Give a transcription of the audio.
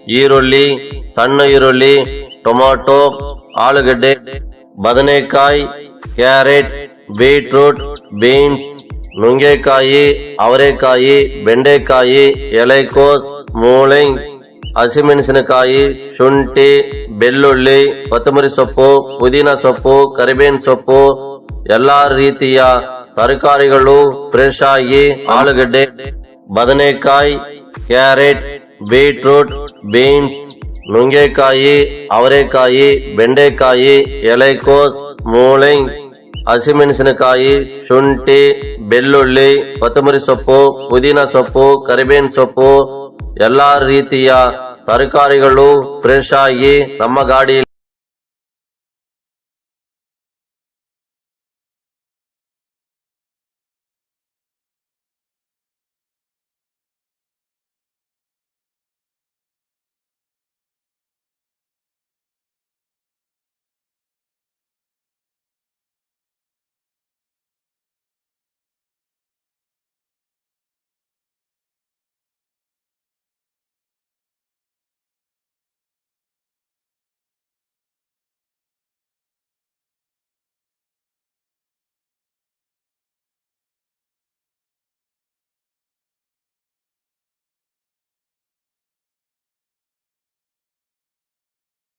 ಈರುಳ್ಳಿ, ಸಣ್ಣ ಈರುಳ್ಳಿ, ಟೊಮಾಟೊ, ಆಲೂಗಡ್ಡೆ, ಬದನೆಕಾಯಿ, ಕ್ಯಾರೆಟ್, ಬೀಟ್ರೂಟ್, ಬೀನ್ಸ್, ನುಂಗೆಕಾಯಿ, ಅವರೆಕಾಯಿ, ಬೆಂಡೆಕಾಯಿ, ಎಲೆಕೋಸ್, ಮೂಲಂಗಿ, ಹಸಿಮೆಣಸಿನಕಾಯಿ, ಶುಂಠಿ, ಬೆಳ್ಳುಳ್ಳಿ, ಕೊತ್ತಂಬರಿ ಸೊಪ್ಪು, ಪುದೀನ ಸೊಪ್ಪು, ಕರಿಬೇವಿನ ಸೊಪ್ಪು, ಎಲ್ಲಾ ರೀತಿಯ ತರಕಾರಿಗಳು ಫ್ರೆಶ್ ಆಗಿ ಆಲೂಗಡ್ಡೆ, ಬದನೆಕಾಯಿ, ಕ್ಯಾರೆಟ್, ಬೀಟ್ರೂಟ್, ಬೀನ್ಸ್, ನುಂಗೆಕಾಯಿ, ಅವರೆಕಾಯಿ, ಬೆಂಡೆಕಾಯಿ, ಎಲೆಕೋಸ್, ಮೂಲಂಗಿ, ಹಸಿಮೆಣಸಿನಕಾಯಿ, ಶುಂಠಿ, ಬೆಳ್ಳುಳ್ಳಿ, ಕೊತ್ತಂಬರಿ ಸೊಪ್ಪು, ಪುದೀನ ಸೊಪ್ಪು, ಕರಿಬೇವಿನ ಸೊಪ್ಪು, ಎಲ್ಲಾ ರೀತಿಯ ತರಕಾರಿಗಳು ಫ್ರೆಶ್ ಆಗಿ ನಮ್ಮ ಗಾಡಿ